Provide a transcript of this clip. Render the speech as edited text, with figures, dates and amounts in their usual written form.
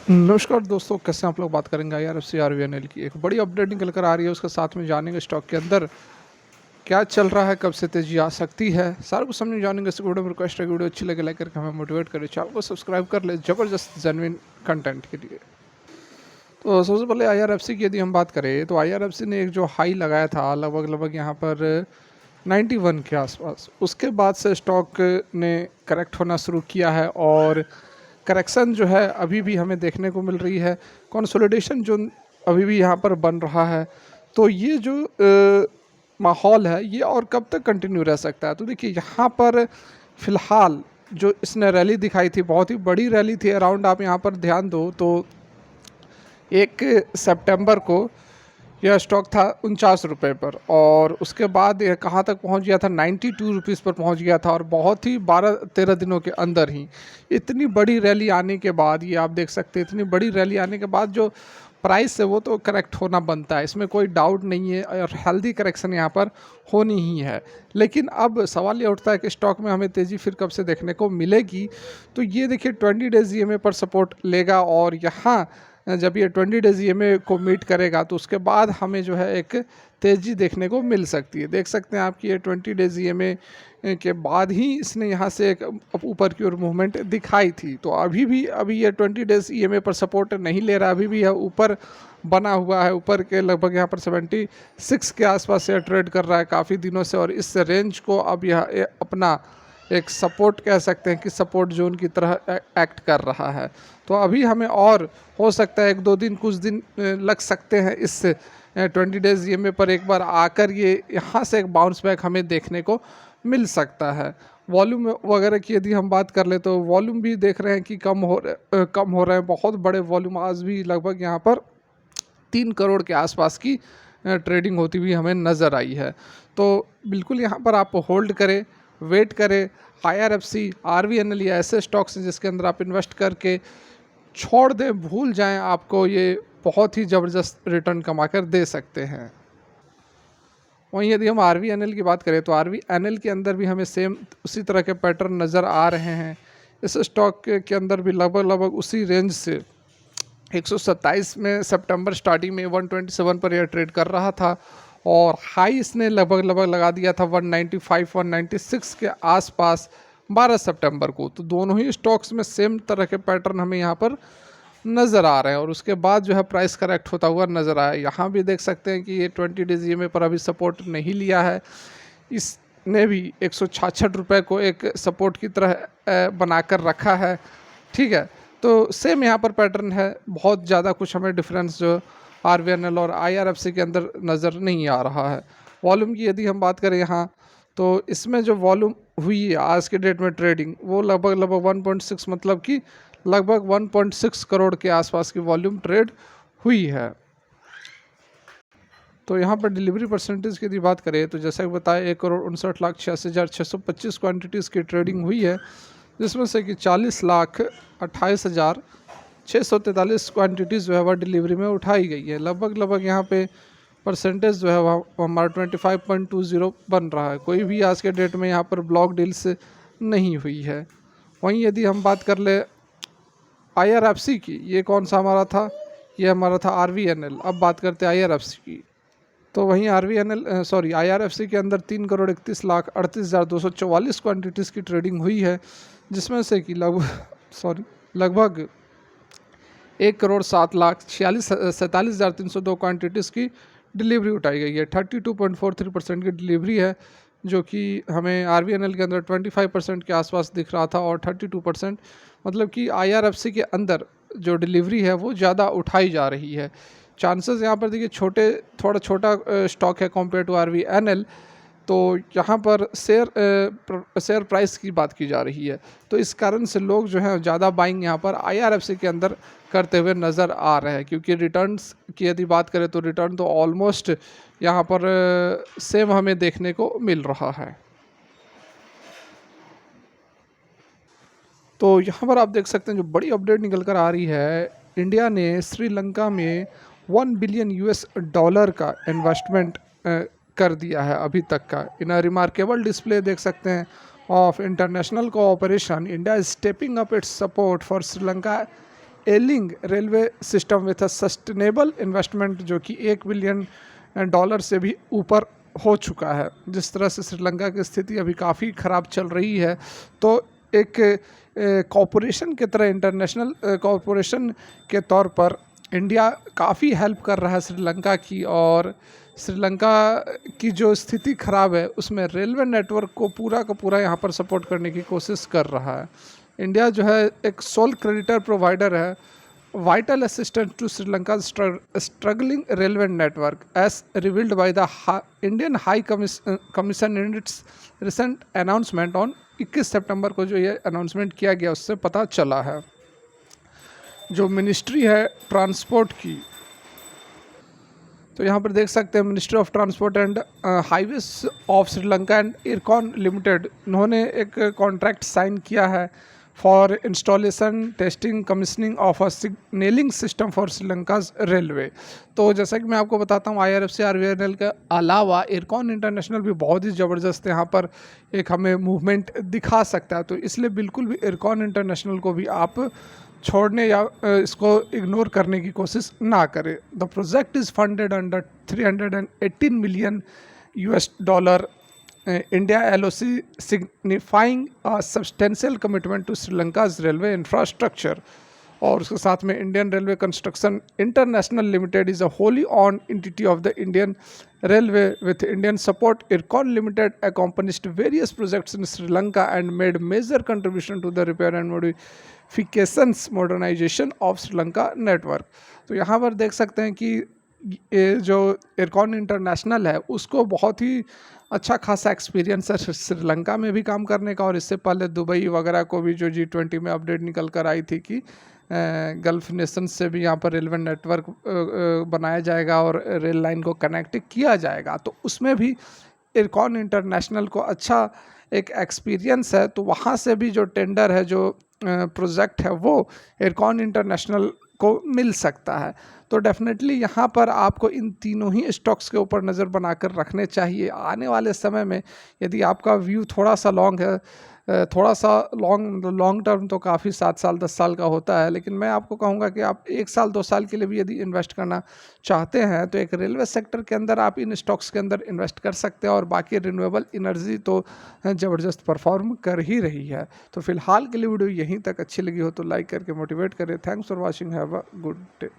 नमस्कार दोस्तों, कैसे हैं आप लोग। बात करेंगे आईआरएफसी आरवीएनएल की एक बड़ी अपडेट निकल कर आ रही है। उसके साथ में जानेंगे स्टॉक के अंदर क्या चल रहा है, कब से तेजी आ सकती है, सारा कुछ समझ जानेंगे। इस वीडियो में रिक्वेस्ट है, वीडियो अच्छी लगे लाइक करके हमें मोटिवेट करें, चैनल को सब्सक्राइब कर ले जबरदस्त जेन्युइन कंटेंट के लिए। तो सबसे पहले आईआरएफसी की यदि हम बात करें तो आईआरएफसी ने एक जो हाई लगाया था लगभग लगभग यहाँ पर 91 के आसपास, उसके बाद से स्टॉक ने करेक्ट होना शुरू किया है और करेक्शन जो है अभी भी हमें देखने को मिल रही है। कंसोलिडेशन जो अभी भी यहाँ पर बन रहा है, तो ये जो माहौल है ये और कब तक कंटिन्यू रह सकता है। तो देखिए यहाँ पर फिलहाल जो इसने रैली दिखाई थी, बहुत ही बड़ी रैली थी अराउंड, आप यहाँ पर ध्यान दो तो 1 सितंबर को यह स्टॉक था 49 रुपये पर, और उसके बाद यह कहाँ तक पहुँच गया था, 92 रुपीज़ पर पहुँच गया था। और बहुत ही 12-13 दिनों के अंदर ही इतनी बड़ी रैली आने के बाद, ये आप देख सकते हैं, इतनी बड़ी रैली आने के बाद जो प्राइस है वो तो करेक्ट होना बनता है, इसमें कोई डाउट नहीं है, और हेल्दी करेक्शन यहाँ पर होनी ही है। लेकिन अब सवाल ये उठता है कि स्टॉक में हमें तेज़ी फिर कब से देखने को मिलेगी। तो ये देखिए 20 डेज ईएमए पर सपोर्ट लेगा, और यहाँ जब ये 20 डेज ईएमए को मीट करेगा तो उसके बाद हमें जो है एक तेज़ी देखने को मिल सकती है। देख सकते हैं आपकी ये 20 डेज ईएमए के बाद ही इसने यहाँ से एक ऊपर की ओर मूवमेंट दिखाई थी। तो अभी ये 20 डेज ईएमए पर सपोर्ट नहीं ले रहा, अभी भी यह ऊपर बना हुआ है, ऊपर के लगभग यहाँ पर 76 के आसपास यह ट्रेड कर रहा है काफ़ी दिनों से, और इस रेंज को अब यह अपना एक सपोर्ट कह सकते हैं कि सपोर्ट जोन की तरह एक्ट कर रहा है। तो अभी हमें और हो सकता है 1-2 दिन, कुछ दिन लग सकते हैं इस 20 डेज ईएमए पर एक बार आकर ये यहाँ से एक बाउंस बैक हमें देखने को मिल सकता है। वॉल्यूम वगैरह की यदि हम बात कर ले तो वॉल्यूम भी देख रहे हैं कि कम हो रहे हैं। बहुत बड़े वॉल्यूम आज भी लगभग यहाँ पर 3 करोड़ के आसपास की ट्रेडिंग होती हुई हमें नज़र आई है। तो बिल्कुल यहाँ पर आप होल्ड करें, वेट करें। आईआरएफसी, आरवीएनएल या ऐसे स्टॉक्स हैं जिसके अंदर आप इन्वेस्ट करके छोड़ दें, भूल जाएं, आपको ये बहुत ही ज़बरदस्त रिटर्न कमा कर दे सकते हैं। वहीं यदि हम आरवीएनएल की बात करें तो आरवीएनएल के अंदर भी हमें सेम उसी तरह के पैटर्न नज़र आ रहे हैं। इस स्टॉक के अंदर भी लगभग लगभग उसी रेंज से 127 में सितंबर स्टार्टिंग में 127 पर यह ट्रेड कर रहा था, और हाई इसने लगभग लगभग लगा दिया था 195 196 के आसपास 12 सितंबर को। तो दोनों ही स्टॉक्स में सेम तरह के पैटर्न हमें यहाँ पर नज़र आ रहे हैं, और उसके बाद जो है प्राइस करेक्ट होता हुआ नज़र आया। यहाँ भी देख सकते हैं कि ये 20 डेज ईएमए पर अभी सपोर्ट नहीं लिया है, इसने भी 166 रुपये को एक सपोर्ट की तरह बनाकर रखा है। ठीक है, तो सेम यहाँ पर पैटर्न है, बहुत ज़्यादा कुछ हमें डिफरेंस जो आरवीएनएल और आईआरएफसी के अंदर नज़र नहीं आ रहा है। वॉल्यूम की यदि हम बात करें यहाँ, तो इसमें जो वॉल्यूम हुई है आज के डेट में ट्रेडिंग, वो लगभग लगभग 1.6, मतलब कि लगभग 1.6 करोड़ के आसपास की वॉल्यूम ट्रेड हुई है। तो यहाँ पर डिलीवरी परसेंटेज की यदि बात करें तो जैसा कि बताया 1,59,86,625 क्वान्टिटीज़ की ट्रेडिंग हुई है, जिसमें से कि 40,28,643 क्वान्टिटीज़ जो है वह डिलीवरी में उठाई गई है। लगभग लगभग यहाँ पे परसेंटेज जो है वह हमारा 25.20 बन रहा है। कोई भी आज के डेट में यहाँ पर ब्लॉक डील्स नहीं हुई है। वहीं यदि हम बात कर ले आईआरएफसी की, ये कौन सा हमारा था, ये हमारा था आरवीएनएल। अब बात करते हैं आईआरएफसी की। तो वहीं आईआरएफसी के अंदर 3,31,38,244 क्वान्टिटीज़ की ट्रेडिंग हुई है, जिसमें से कि लगभग 1,07,46,47,302 क्वान्टिटीज़ की डिलीवरी उठाई गई है। 32.43% की डिलीवरी है, जो कि हमें आरवीएनएल के अंदर 25% के आसपास दिख रहा था, और 32%, मतलब कि आईआरएफसी के अंदर जो डिलीवरी है वो ज़्यादा उठाई जा रही है। चांसेस यहाँ पर देखिए थोड़ा छोटा स्टॉक है कंपेयर टू आरवीएनएल, तो यहाँ पर शेयर प्राइस की बात की जा रही है, तो इस कारण से लोग जो है ज़्यादा बाइंग यहाँ पर आईआरएफसी के अंदर करते हुए नज़र आ रहे हैं। क्योंकि रिटर्न्स की यदि बात करें तो रिटर्न तो ऑलमोस्ट यहाँ पर सेम हमें देखने को मिल रहा है। तो यहाँ पर आप देख सकते हैं जो बड़ी अपडेट निकल कर आ रही है, इंडिया ने श्रीलंका में $1 बिलियन का इन्वेस्टमेंट कर दिया है अभी तक का। इन रिमार्केबल डिस्प्ले देख सकते हैं of international cooperation, India is stepping up its support for Sri Lanka ailing railway system with a sustainable investment, जो कि $1 बिलियन से भी ऊपर हो चुका है। जिस तरह से श्रीलंका की स्थिति अभी काफ़ी ख़राब चल रही है, तो एक कॉरपोरेशन की तरह, इंटरनेशनल कॉरपोरेशन के तौर पर इंडिया काफ़ी हेल्प कर रहा है श्रीलंका की, और श्रीलंका की जो स्थिति ख़राब है उसमें रेलवे नेटवर्क को पूरा का पूरा यहाँ पर सपोर्ट करने की कोशिश कर रहा है। इंडिया जो है एक सोल क्रेडिटर प्रोवाइडर है, vital assistance to Sri Lanka's struggling railway network, as revealed by the Indian High Commission in its recent announcement on 21 सितंबर को जो ये अनाउंसमेंट किया गया उससे पता चला है। जो मिनिस्ट्री है ट्रांसपोर्ट की, तो यहाँ पर देख सकते हैं ministry of transport and highways of Sri Lanka and IRCON limited, इन्होंने एक कॉन्ट्रैक्ट साइन किया है for installation, testing, commissioning of a signalling system for Sri Lanka's railway. तो जैसा कि मैं आपको बताता हूँ, IRFC RVNL के अलावा इरकॉन इंटरनेशनल भी बहुत ही ज़बरदस्त यहाँ पर एक हमें मूवमेंट दिखा सकता है। तो इसलिए बिल्कुल भी इरकॉन इंटरनेशनल को भी आप छोड़ने या इसको इग्नोर करने की कोशिश ना करें। The project is funded under $318 million India LOC, signifying a substantial commitment to Sri Lanka's railway infrastructure। और उसके साथ में Indian railway construction international limited is a wholly owned entity of the Indian railway with Indian support. IRCON limited accomplished various projects in Sri Lanka and made major contribution to the repair and modifications modernization of Sri Lanka network। तो यहाँ पर देख सकते हैं कि ये जो IRCON international है उसको बहुत ही अच्छा खासा एक्सपीरियंस है श्रीलंका में भी काम करने का, और इससे पहले दुबई वगैरह को भी जो G20 में अपडेट निकल कर आई थी कि गल्फ नेशन से भी यहाँ पर रेलवे नेटवर्क बनाया जाएगा और रेल लाइन को कनेक्ट किया जाएगा, तो उसमें भी इरकॉन इंटरनेशनल को अच्छा एक एक्सपीरियंस है। तो वहाँ से भी जो टेंडर है, जो प्रोजेक्ट है, वो इरकॉन इंटरनेशनल को मिल सकता है। तो डेफिनेटली यहाँ पर आपको इन तीनों ही स्टॉक्स के ऊपर नज़र बनाकर रखने चाहिए। आने वाले समय में यदि आपका व्यू थोड़ा सा लॉन्ग है, थोड़ा सा लॉन्ग टर्म तो काफ़ी 7 साल 10 साल का होता है, लेकिन मैं आपको कहूँगा कि आप 1 साल 2 साल के लिए भी यदि इन्वेस्ट करना चाहते हैं तो एक रेलवे सेक्टर के अंदर आप इन स्टॉक्स के अंदर इन्वेस्ट कर सकते हैं। और बाकी रिन्यूएबल एनर्जी तो ज़बरदस्त परफॉर्म कर ही रही है। तो फिलहाल के लिए वीडियो यहीं तक अच्छी लगी हो तो लाइक करके मोटिवेट करें। Thanks for watching, have a good day.